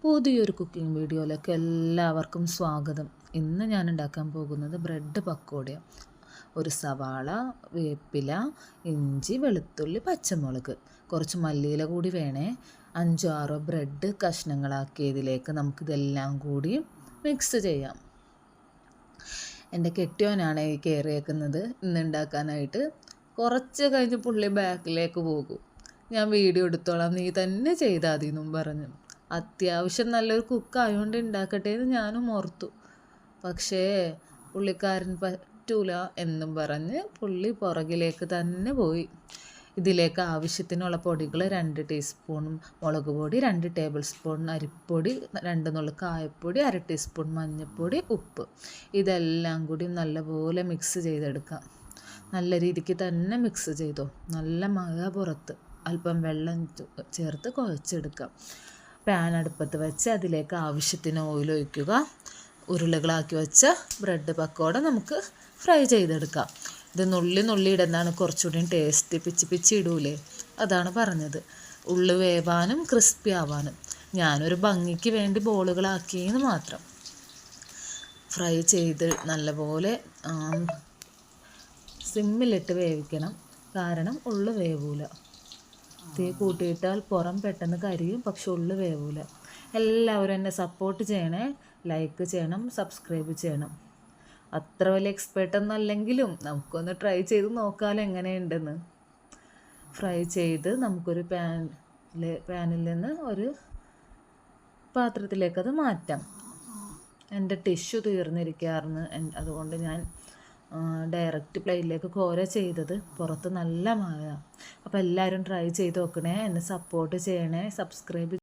പുതിയൊരു കുക്കിംഗ് വീഡിയോയിലേക്ക് എല്ലാവർക്കും സ്വാഗതം. ഇന്ന് ഞാൻ ഉണ്ടാക്കാൻ പോകുന്നത് ബ്രെഡ് പക്കോടയാണ്. ഒരു സവാള, വേപ്പില, ഇഞ്ചി, വെളുത്തുള്ളി, പച്ചമുളക്, കുറച്ച് മല്ലിയില കൂടി വേണേ. 5-6 ബ്രെഡ് കഷ്ണങ്ങളാക്കിയതിലേക്ക് നമുക്കിതെല്ലാം കൂടി മിക്സ് ചെയ്യാം. എൻ്റെ കെട്ടിയോനാണ് ഈ കയറിയേക്കുന്നത് ഇന്ന് ഉണ്ടാക്കാനായിട്ട്. കുറച്ച് കഴിഞ്ഞ് പുള്ളി ബാക്കിലേക്ക് പോകും. ഞാൻ വീഡിയോ എടുത്തോളാം, നീ തന്നെ ചെയ്താൽ മതി എന്നും പറഞ്ഞു. അത്യാവശ്യം നല്ലൊരു കുക്കായതുകൊണ്ട് ഉണ്ടാക്കട്ടെ എന്ന് ഞാനും ഓർത്തു. പക്ഷേ പുള്ളിക്കാരൻ പറ്റൂല എന്നും പറഞ്ഞ് പുള്ളി പുറകിലേക്ക് തന്നെ പോയി. ഇതിലേക്ക് ആവശ്യത്തിനുള്ള പൊടികൾ 2 ടീസ്പൂൺ മുളക് പൊടി, 2 ടേബിൾ സ്പൂൺ അരിപ്പൊടി, 2 നുള്ളു കായപ്പൊടി, 1/2 ടീസ്പൂൺ മഞ്ഞൾപ്പൊടി, ഉപ്പ്, ഇതെല്ലാം കൂടി നല്ലപോലെ മിക്സ് ചെയ്തെടുക്കാം. നല്ല രീതിക്ക് തന്നെ മിക്സ് ചെയ്തോ. നല്ല മഴ പുറത്ത് അല്പം വെള്ളം ചേർത്ത് കുഴച്ചെടുക്കാം. പാൻ അടുപ്പത്ത് വെച്ച് അതിലേക്ക് ആവശ്യത്തിന് ഓയിൽ ഒഴിക്കുക. ഉരുളകളാക്കി വെച്ച ബ്രെഡ് പക്കോട നമുക്ക് ഫ്രൈ ചെയ്തെടുക്കാം. ഇത് നുള്ളി ഇടുന്നതാണ് കുറച്ചുകൂടി ടേസ്റ്റ്. പിച്ചി ഇടൂലേ, അതാണ് പറഞ്ഞത്. ഉള്ളി വേവാനും ക്രിസ്പി ആവാനും. ഞാനൊരു ഭംഗിക്ക് വേണ്ടി ബോളുകളാക്കിയെന്ന് മാത്രം. ഫ്രൈ ചെയ്ത് നല്ലപോലെ സിമ്മിലിട്ട് വേവിക്കണം, കാരണം ഉള്ളു വേവൂല. തീ കൂട്ടിയിട്ടാൽ പുറം പെട്ടെന്ന് കരിയും, പക്ഷെ ഉള്ളു വേവൂല. എല്ലാവരും എന്നെ സപ്പോർട്ട് ചെയ്യണേ, ലൈക്ക് ചെയ്യണം, സബ്സ്ക്രൈബ് ചെയ്യണം. അത്ര വലിയ എക്സ്പേർട്ടൊന്നും അല്ലെങ്കിലും നമുക്കൊന്ന് ട്രൈ ചെയ്ത് നോക്കാമല്ലോ എങ്ങനെയുണ്ടെന്ന്. ഫ്രൈ ചെയ്ത് നമുക്കൊരു പാനിൽ നിന്ന് ഒരു പാത്രത്തിലേക്കത് മാറ്റാം. എൻ്റെ ടിഷ്യൂ തീർന്നിരിക്കാറുണ്ട്, അതുകൊണ്ട് ഞാൻ ഡയറക്റ്റ് പ്ലേറ്റിലേക്ക് കോര ചെയ്തത്. പുറത്ത് നല്ല മഴ. അപ്പോൾ എല്ലാവരും ട്രൈ ചെയ്ത് നോക്കണേ, എന്നെ സപ്പോർട്ട് ചെയ്യണേ, സബ്സ്ക്രൈബ്